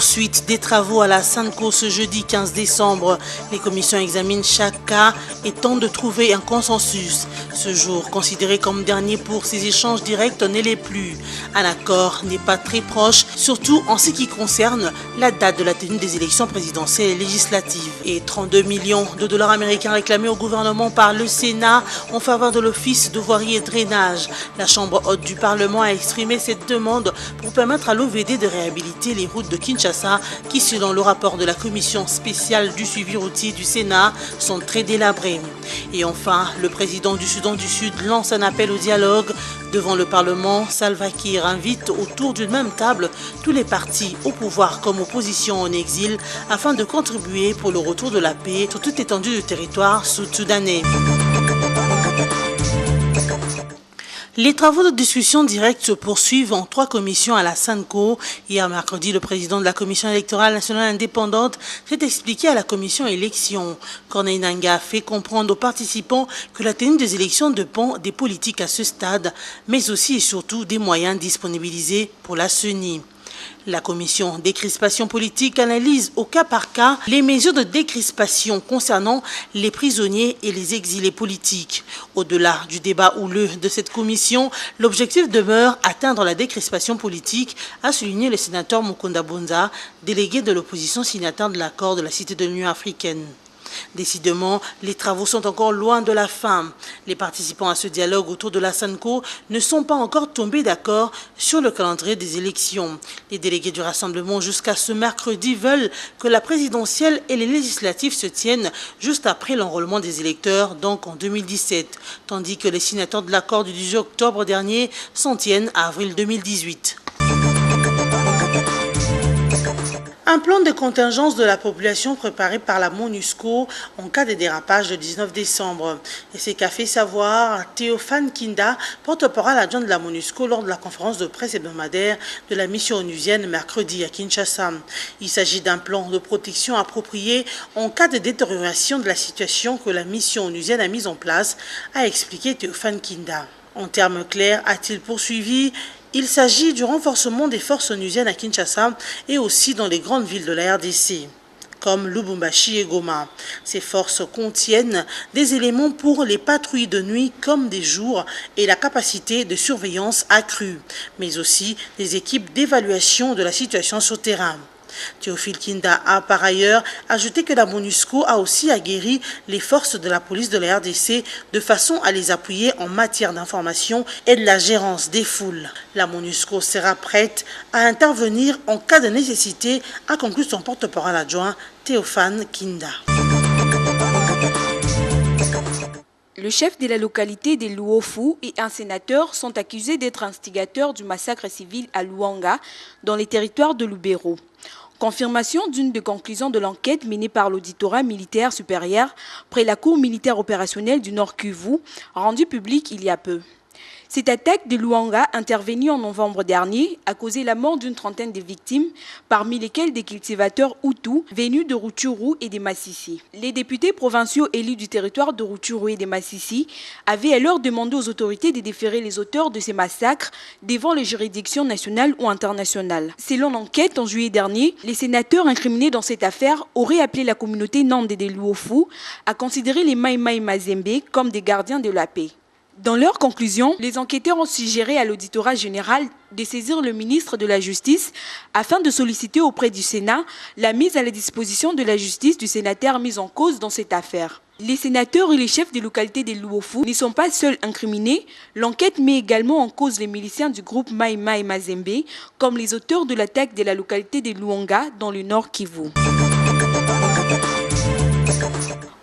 Poursuite des travaux à la SEN'CO ce jeudi 15 décembre. Les commissions examinent chaque cas et tentent de trouver un consensus. Ce jour, considéré comme dernier pour ces échanges directs, ne l'est plus. Un accord n'est pas très proche, surtout en ce qui concerne la date de la tenue des élections présidentielles et législatives. Et 32 millions de dollars américains réclamés au gouvernement par le Sénat en faveur de l'Office de voirie et drainage. La Chambre haute du Parlement a exprimé cette demande pour permettre à l'OVD de réhabiliter les routes de Kinshasa qui, selon le rapport de la commission spéciale du suivi routier du Sénat, sont très délabrées. Et enfin, le président du Soudan du Sud lance un appel au dialogue. Devant le Parlement, Salva Kiir invite autour d'une même table tous les partis au pouvoir comme opposition en exil afin de contribuer pour le retour de la paix sur toute l'étendue du territoire sud-soudanais. Les travaux de discussion directe se poursuivent en 3 commissions à la SEN'CO. Hier mercredi, le président de la Commission électorale nationale indépendante s'est expliqué à la commission élections. Corneille Nangaa a fait comprendre aux participants que la tenue des élections dépend des politiques à ce stade, mais aussi et surtout des moyens disponibilisés pour la CENI. La commission décrispation politique analyse au cas par cas les mesures de décrispation concernant les prisonniers et les exilés politiques. Au-delà du débat houleux de cette commission, l'objectif demeure atteindre la décrispation politique, a souligné le sénateur Mukunda Bonza, délégué de l'opposition signataire de l'accord de la Cité de l'Union africaine. Décidément, les travaux sont encore loin de la fin. Les participants à ce dialogue autour de la SEN'CO ne sont pas encore tombés d'accord sur le calendrier des élections. Les délégués du rassemblement jusqu'à ce mercredi veulent que la présidentielle et les législatives se tiennent juste après l'enrôlement des électeurs, donc en 2017, tandis que les signataires de l'accord du 18 octobre dernier s'en tiennent à avril 2018. Un plan de contingence de la population préparé par la MONUSCO en cas de dérapage le 19 décembre. Et c'est qu'a fait savoir Théophane Kinda, porte-parole adjoint de la MONUSCO lors de la conférence de presse hebdomadaire de la mission onusienne mercredi à Kinshasa. Il s'agit d'un plan de protection approprié en cas de détérioration de la situation que la mission onusienne a mise en place, a expliqué Théophane Kinda. En termes clairs, a-t-il poursuivi, il s'agit du renforcement des forces onusiennes à Kinshasa et aussi dans les grandes villes de la RDC, comme Lubumbashi et Goma. Ces forces contiennent des éléments pour les patrouilles de nuit comme des jours et la capacité de surveillance accrue, mais aussi des équipes d'évaluation de la situation sur terrain. Théophile Kinda a par ailleurs ajouté que la MONUSCO a aussi aguerri les forces de la police de la RDC de façon à les appuyer en matière d'information et de la gérance des foules. La MONUSCO sera prête à intervenir en cas de nécessité, a conclu son porte-parole adjoint Théophane Kinda. Le chef de la localité de Luofu et un sénateur sont accusés d'être instigateurs du massacre civil à Luanga, dans les territoires de Lubero. Confirmation d'une des conclusions de l'enquête menée par l'auditorat militaire supérieur près la cour militaire opérationnelle du Nord Kivu, rendue publique il y a peu. Cette attaque de Luanga, intervenue en novembre dernier, a causé la mort d'une trentaine de victimes, parmi lesquelles des cultivateurs Hutus venus de Rutshuru et des Massissi. Les députés provinciaux élus du territoire de Rutshuru et des Massissi avaient alors demandé aux autorités de déférer les auteurs de ces massacres devant les juridictions nationales ou internationales. Selon l'enquête, en juillet dernier, les sénateurs incriminés dans cette affaire auraient appelé la communauté Nande de Luofu à considérer les Mai Mai Mazembe comme des gardiens de la paix. Dans leur conclusion, les enquêteurs ont suggéré à l'auditorat général de saisir le ministre de la Justice afin de solliciter auprès du Sénat la mise à la disposition de la justice du sénateur mis en cause dans cette affaire. Les sénateurs et les chefs des localités de Luofu ne sont pas seuls incriminés. L'enquête met également en cause les miliciens du groupe Mai Mai Mazembe comme les auteurs de l'attaque de la localité de Luanga dans le Nord Kivu.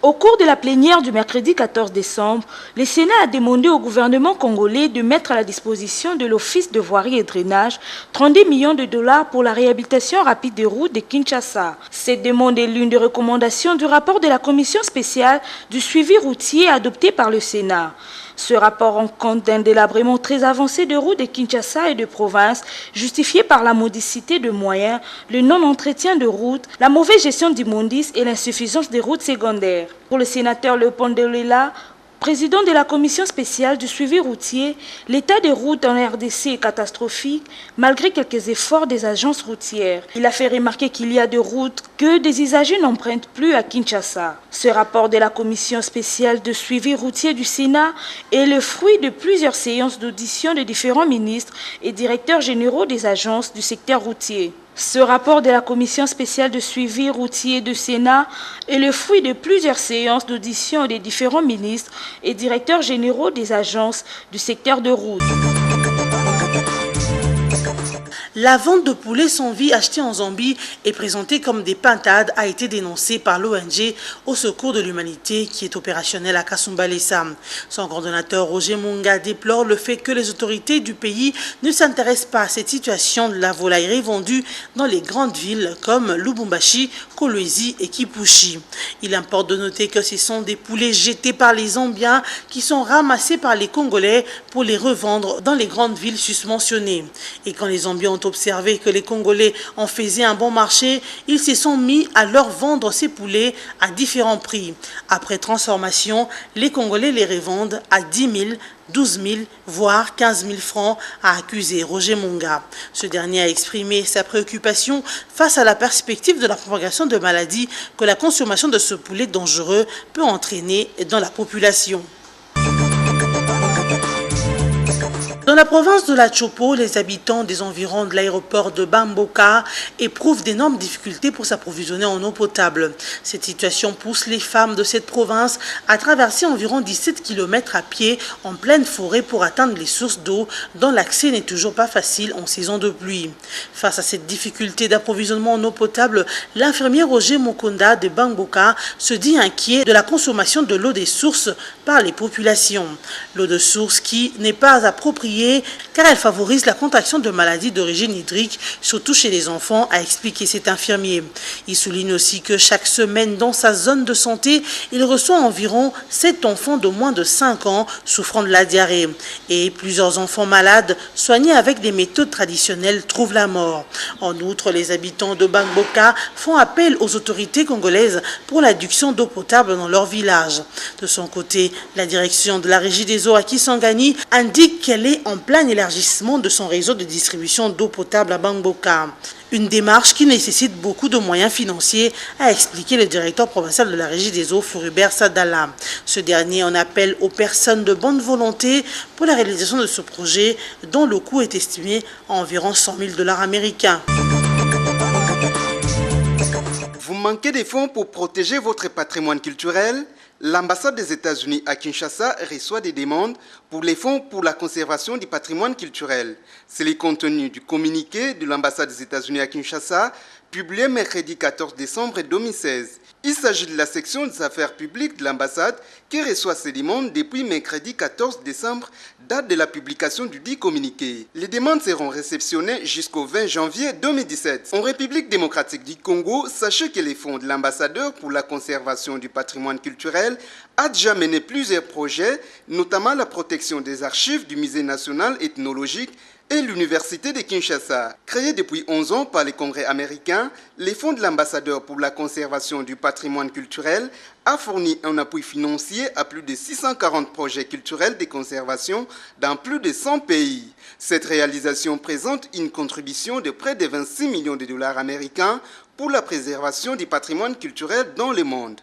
Au cours de la plénière du mercredi 14 décembre, le Sénat a demandé au gouvernement congolais de mettre à la disposition de l'Office de voirie et drainage 32 millions de dollars pour la réhabilitation rapide des routes de Kinshasa. Cette demande est l'une des recommandations du rapport de la commission spéciale du suivi routier adopté par le Sénat. Ce rapport rend compte d'un délabrement très avancé de routes de Kinshasa et de province, justifié par la modicité de moyens, le non-entretien de routes, la mauvaise gestion d'immondices et l'insuffisance des routes secondaires. Pour le sénateur Léopold Delela, Président de la commission spéciale du suivi routier, l'état des routes en RDC est catastrophique malgré quelques efforts des agences routières. Il a fait remarquer qu'il y a des routes que des usagers n'empruntent plus à Kinshasa. Ce rapport de la commission spéciale de suivi routier du Sénat est le fruit de plusieurs séances d'audition de différents ministres et directeurs généraux des agences du secteur routier. Ce rapport de la commission spéciale de suivi routier du Sénat est le fruit de plusieurs séances d'audition des différents ministres et directeurs généraux des agences du secteur de route. La vente de poulets sans vie achetés en Zambie et présentée comme des pintades a été dénoncée par l'ONG au secours de l'humanité qui est opérationnelle à Kasumbalesa. Son coordonnateur Roger Munga déplore le fait que les autorités du pays ne s'intéressent pas à cette situation de la volaillerie vendue dans les grandes villes comme Lubumbashi, Kolwezi et Kipushi. Il importe de noter que ce sont des poulets jetés par les Zambiens qui sont ramassés par les Congolais pour les revendre dans les grandes villes susmentionnées. Et quand les Zambiens ont observé que les Congolais en faisaient un bon marché, ils se sont mis à leur vendre ces poulets à différents prix. Après transformation, les Congolais les revendent à 10 000, 12 000, voire 15 000 francs, a accusé Roger Munga. Ce dernier a exprimé sa préoccupation face à la perspective de la propagation de maladies que la consommation de ce poulet dangereux peut entraîner dans la population. Dans la province de la Chopo, les habitants des environs de l'aéroport de Bamboka éprouvent d'énormes difficultés pour s'approvisionner en eau potable. Cette situation pousse les femmes de cette province à traverser environ 17 km à pied en pleine forêt pour atteindre les sources d'eau dont l'accès n'est toujours pas facile en saison de pluie. Face à cette difficulté d'approvisionnement en eau potable, l'infirmier Roger Mokonda de Bamboka se dit inquiet de la consommation de l'eau des sources par les populations. L'eau de source qui n'est pas appropriée car elle favorise la contraction de maladies d'origine hydrique, surtout chez les enfants, a expliqué cet infirmier. Il souligne aussi que chaque semaine dans sa zone de santé, il reçoit environ 7 enfants de moins de 5 ans souffrant de la diarrhée. Et plusieurs enfants malades soignés avec des méthodes traditionnelles trouvent la mort. En outre, les habitants de Bamboka font appel aux autorités congolaises pour l'adduction d'eau potable dans leur village. De son côté, la direction de la Régie des eaux à Kisangani indique qu'elle est en plein élargissement de son réseau de distribution d'eau potable à Bamboka. Une démarche qui nécessite beaucoup de moyens financiers, a expliqué le directeur provincial de la Régie des eaux, Floribert Sadala. Ce dernier en appelle aux personnes de bonne volonté pour la réalisation de ce projet, dont le coût est estimé à environ 100 000 $ américains. Vous manquez des fonds pour protéger votre patrimoine culturel? L'ambassade des États-Unis à Kinshasa reçoit des demandes pour les fonds pour la conservation du patrimoine culturel. C'est le contenu du communiqué de l'ambassade des États-Unis à Kinshasa, publié mercredi 14 décembre 2016. Il s'agit de la section des affaires publiques de l'ambassade qui reçoit ces demandes depuis mercredi 14 décembre, date de la publication du dit communiqué. Les demandes seront réceptionnées jusqu'au 20 janvier 2017. En République démocratique du Congo, sachez que les fonds de l'ambassadeur pour la conservation du patrimoine culturel a déjà mené plusieurs projets, notamment la protection des archives du Musée national ethnologique et l'Université de Kinshasa. Créé depuis 11 ans par les Congrès américains, les fonds de l'ambassadeur pour la conservation du patrimoine culturel a fourni un appui financier à plus de 640 projets culturels de conservation dans plus de 100 pays. Cette réalisation présente une contribution de près de 26 millions de $ américains pour la préservation du patrimoine culturel dans le monde.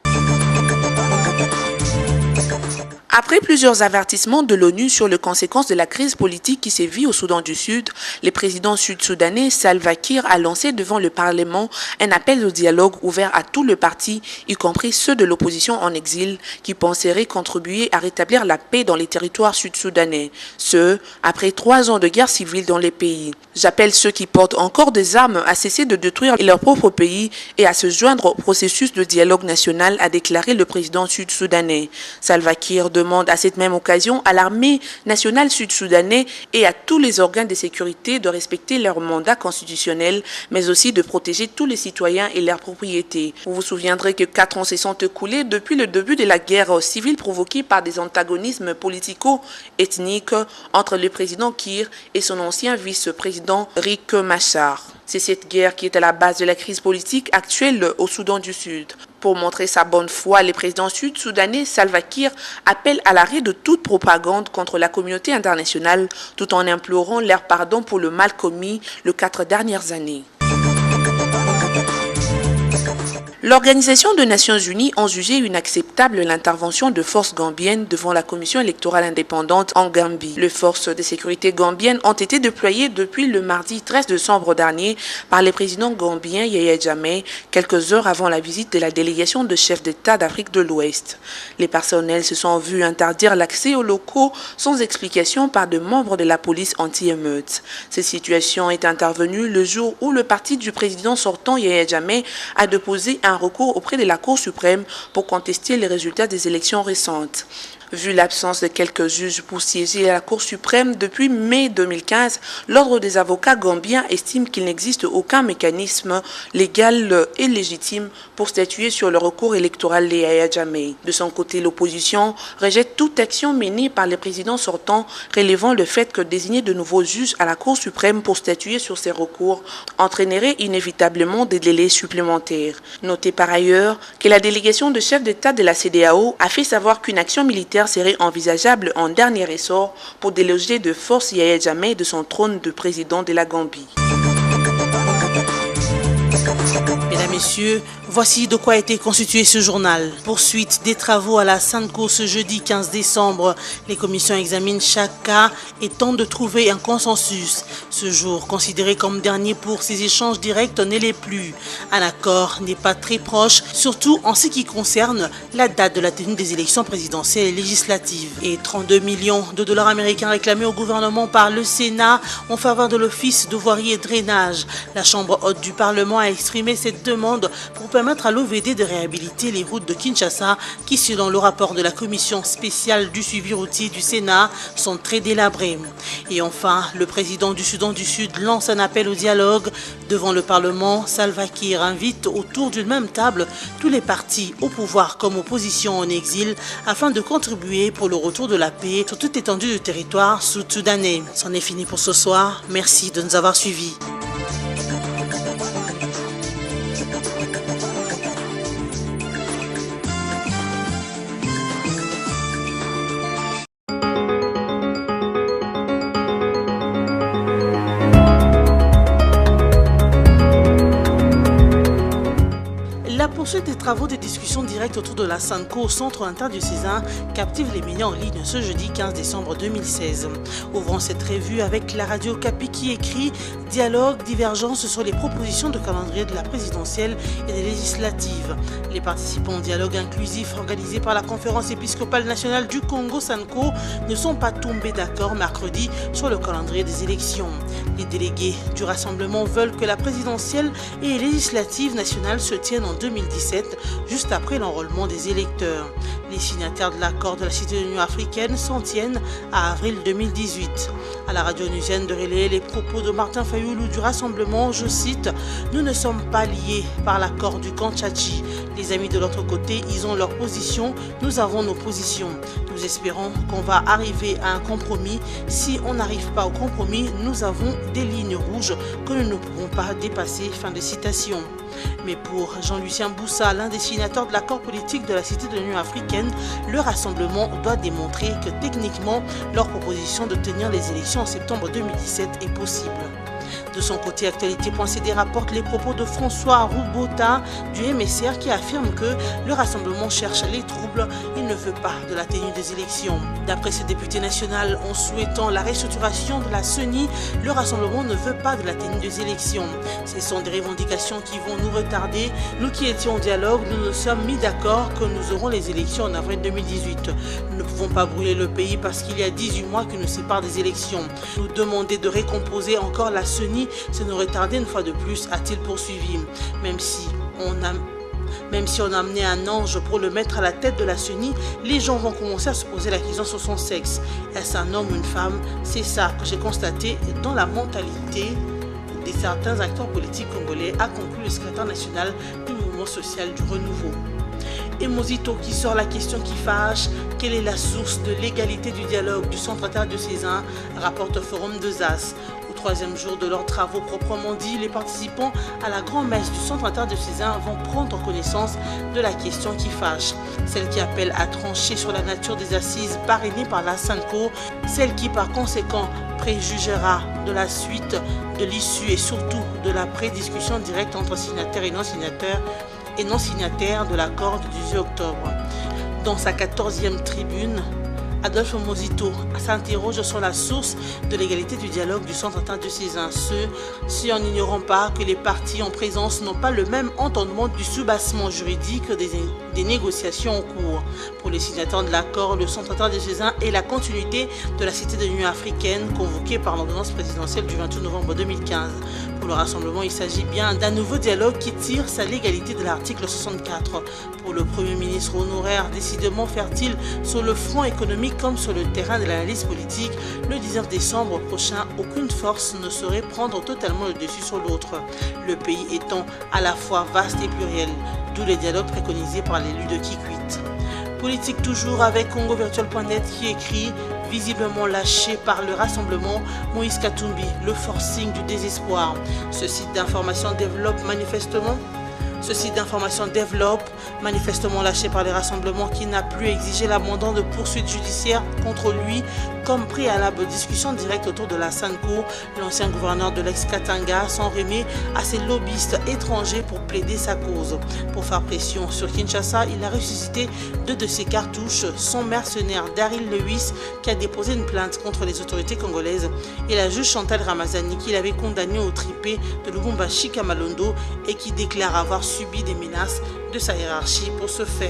Après plusieurs avertissements de l'ONU sur les conséquences de la crise politique qui sévit au Soudan du Sud, le président sud-soudanais Salva Kiir a lancé devant le Parlement un appel au dialogue ouvert à tous les partis, y compris ceux de l'opposition en exil, qui penseraient contribuer à rétablir la paix dans les territoires sud-soudanais. Ce, après 3 ans de guerre civile dans les pays. J'appelle ceux qui portent encore des armes à cesser de détruire leur propre pays et à se joindre au processus de dialogue national, a déclaré le président sud-soudanais. Salva Kiir demande à cette même occasion à l'armée nationale sud-soudanais et à tous les organes de sécurité de respecter leur mandat constitutionnel, mais aussi de protéger tous les citoyens et leurs propriétés. Vous vous souviendrez que 4 ans se sont écoulés depuis le début de la guerre civile provoquée par des antagonismes politico-ethniques entre le président Kiir et son ancien vice-président Riek Machar. C'est cette guerre qui est à la base de la crise politique actuelle au Soudan du Sud. Pour montrer sa bonne foi, le président sud-soudanais Salva Kiir appelle à l'arrêt de toute propagande contre la communauté internationale tout en implorant leur pardon pour le mal commis les 4 dernières années. L'Organisation des Nations Unies a jugé inacceptable l'intervention de forces gambiennes devant la Commission électorale indépendante en Gambie. Les forces de sécurité gambiennes ont été déployées depuis le mardi 13 décembre dernier par le président gambien Yahya Jammeh, quelques heures avant la visite de la délégation de chefs d'État d'Afrique de l'Ouest. Les personnels se sont vus interdire l'accès aux locaux sans explication par des membres de la police anti-émeute. Cette situation est intervenue le jour où le parti du président sortant Yahya Jammeh a déposé un recours auprès de la Cour suprême pour contester les résultats des élections récentes. Vu l'absence de quelques juges pour siéger à la Cour suprême depuis mai 2015, l'Ordre des avocats gambiens estime qu'il n'existe aucun mécanisme légal et légitime pour statuer sur le recours électoral de Yahya Jammeh. De son côté, l'opposition rejette toute action menée par les présidents sortants, relevant le fait que désigner de nouveaux juges à la Cour suprême pour statuer sur ces recours entraînerait inévitablement des délais supplémentaires. Notez par ailleurs que la délégation de chef d'État de la CEDEAO a fait savoir qu'une action militaire serait envisageable en dernier ressort pour déloger de force Yahya Jammeh de son trône de président de la Gambie. Mesdames, Messieurs, voici de quoi a été constitué ce journal. Poursuite des travaux à la SANCO ce jeudi 15 décembre. Les commissions examinent chaque cas et tentent de trouver un consensus. Ce jour, considéré comme dernier pour ces échanges directs, ne l'est plus. Un accord n'est pas très proche, surtout en ce qui concerne la date de la tenue des élections présidentielles et législatives. Et 32 millions de dollars américains réclamés au gouvernement par le Sénat en faveur de l'Office de voirie et drainage. La Chambre haute du Parlement a exprimé cette demande pour permettre à l'OVD de réhabiliter les routes de Kinshasa qui, selon le rapport de la commission spéciale du suivi routier du Sénat, sont très délabrées. Et enfin, le président du Soudan du Sud lance un appel au dialogue devant le Parlement. Salva Kiir invite autour d'une même table tous les partis au pouvoir comme opposition en exil afin de contribuer pour le retour de la paix sur toute l'étendue du territoire sud-soudanais. C'en est fini pour ce soir. Merci de nous avoir suivis. La poursuite des travaux de discussion directe autour de la SANCO au centre interdiocésain captive les médias en ligne ce jeudi 15 décembre 2016. Ouvrant cette revue avec la radio Capi qui écrit « Dialogue, divergence sur les propositions de calendrier de la présidentielle et des législatives ». Les participants au dialogue inclusif organisé par la Conférence épiscopale nationale du Congo SANCO ne sont pas tombés d'accord mercredi sur le calendrier des élections. Les délégués du rassemblement veulent que la présidentielle et les législatives nationales se tiennent en 2017, juste après l'enrôlement des électeurs. Les signataires de l'accord de la Cité de l'Union africaine s'en tiennent à avril 2018. À la radio onusienne de relayer les propos de Martin Fayoulou du rassemblement, je cite « Nous ne sommes pas liés par l'accord du Kantchachi. Les amis de l'autre côté, ils ont leur position, nous avons nos positions. Nous espérons qu'on va arriver à un compromis. Si on n'arrive pas au compromis, nous avons des lignes rouges que nous ne pouvons pas dépasser. » Fin de citation. Mais pour Jean-Lucien Boussa, l'un des signataires de l'accord politique de la Cité de l'Union africaine, le rassemblement doit démontrer que techniquement, leur proposition de tenir les élections en septembre 2017 est possible. De son côté, Actualité.cd rapporte les propos de François Roubota du MSR qui affirme que le rassemblement cherche les troubles, il ne veut pas de la tenue des élections. D'après ce député national, en souhaitant la restructuration de la CENI, le rassemblement ne veut pas de la tenue des élections. Ce sont des revendications qui vont nous retarder. Nous qui étions au dialogue, nous nous sommes mis d'accord que nous aurons les élections en avril 2018. Nous ne pouvons pas brûler le pays parce qu'il y a 18 mois qui nous séparent des élections. Nous demander de récomposer encore la CENI, c'est nous retarder une fois de plus, a-t-il poursuivi. Même si on a amené un ange pour le mettre à la tête de la CENI, les gens vont commencer à se poser la question sur son sexe. Est-ce un homme ou une femme? C'est ça que j'ai constaté dans la mentalité de certains acteurs politiques congolais, a conclu le secrétaire national du mouvement social du renouveau. Et Mosito qui sort la question qui fâche, quelle est la source de l'égalité du dialogue du centre interdiocésain, rapporte au forum de ZAS. troisième jour de leurs travaux proprement dit, les participants à la grand-messe du centre interdiocésain vont prendre connaissance de la question qui fâche, celle qui appelle à trancher sur la nature des assises parrainées par la SANCO, celle qui par conséquent préjugera de la suite, de l'issue et surtout de la prédiscussion directe entre signataires et non signataires de l'accord du 18 octobre. Dans sa 14e tribune, Adolphe Mosito s'interroge sur la source de l'égalité du dialogue du centre interdiocésain, si en n'ignorant pas que les parties en présence n'ont pas le même entendement du soubassement juridique des négociations en cours. Pour les signataires de l'accord, le centre interdiocésain est la continuité de la Cité de l'Union africaine convoquée par l'ordonnance présidentielle du 28 novembre 2015. Pour le rassemblement, il s'agit bien d'un nouveau dialogue qui tire sa légalité de l'article 64. Pour le Premier ministre honoraire, décidément fertile sur le front économique comme sur le terrain de l'analyse politique, le 19 décembre prochain, aucune force ne saurait prendre totalement le dessus sur l'autre. Le pays étant à la fois vaste et pluriel, d'où les dialogues préconisés par l'élu de Kikwit. Politique toujours avec CongoVirtuel.net qui écrit « Visiblement lâché par le rassemblement, Moïse Katumbi, le forcing du désespoir ». Ce site d'information développe manifestement lâché par les rassemblements qui n'a plus exigé l'abandon de poursuites judiciaires contre lui comme préalable aux discussions directes autour de la SANCO. L'ancien gouverneur de l'ex-Katanga s'en remet à ses lobbyistes étrangers pour plaider sa cause. Pour faire pression sur Kinshasa, il a ressuscité 2 de ses cartouches, son mercenaire Daryl Lewis qui a déposé une plainte contre les autorités congolaises et la juge Chantal Ramazani qui l'avait condamné au tripé de Lubumbashi Kamalondo et qui déclare avoir subi des menaces de sa hiérarchie pour ce faire.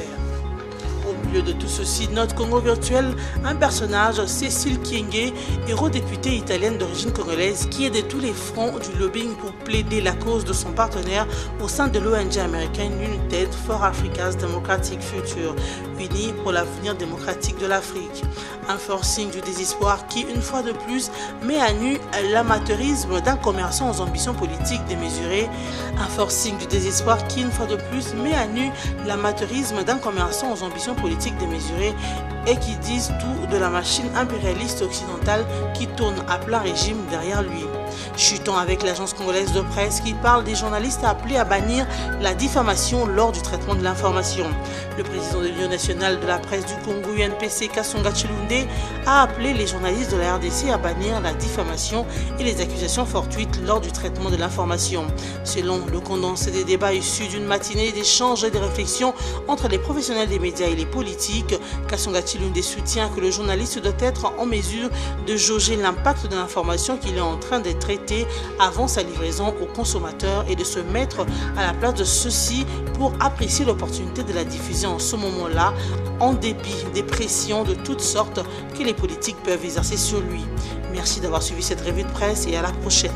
Au milieu de tout ceci, notre Congo virtuel, un personnage, Cécile Kienge, eurodéputée italienne d'origine congolaise, qui est de tous les fronts du lobbying pour plaider la cause de son partenaire au sein de l'ONG américaine United for Africa's Democratic Future, unie pour l'avenir démocratique de l'Afrique. Un forcing du désespoir qui, une fois de plus, met à nu l'amateurisme d'un commerçant aux ambitions politiques démesurées. Un forcing du désespoir qui, une fois de plus, met à nu l'amateurisme d'un commerçant aux ambitions politiques démesurées et qui disent tout de la machine impérialiste occidentale qui tourne à plein régime derrière lui. Chutant avec l'agence congolaise de presse qui parle des journalistes appelés à bannir la diffamation lors du traitement de l'information. Le président de l'Union nationale de la presse du Congo, UNPC, Kasonga Chilunde, a appelé les journalistes de la RDC à bannir la diffamation et les accusations fortuites lors du traitement de l'information. Selon le condensé des débats issus d'une matinée d'échanges et de réflexions entre les professionnels des médias et les politiques, Kasonga Chilunde soutient que le journaliste doit être en mesure de jauger l'impact de l'information qu'il est en train de traiter avant sa livraison aux consommateurs et de se mettre à la place de ceux-ci pour apprécier l'opportunité de la diffuser en ce moment-là, en dépit des pressions de toutes sortes que les politiques peuvent exercer sur lui. Merci d'avoir suivi cette revue de presse et à la prochaine.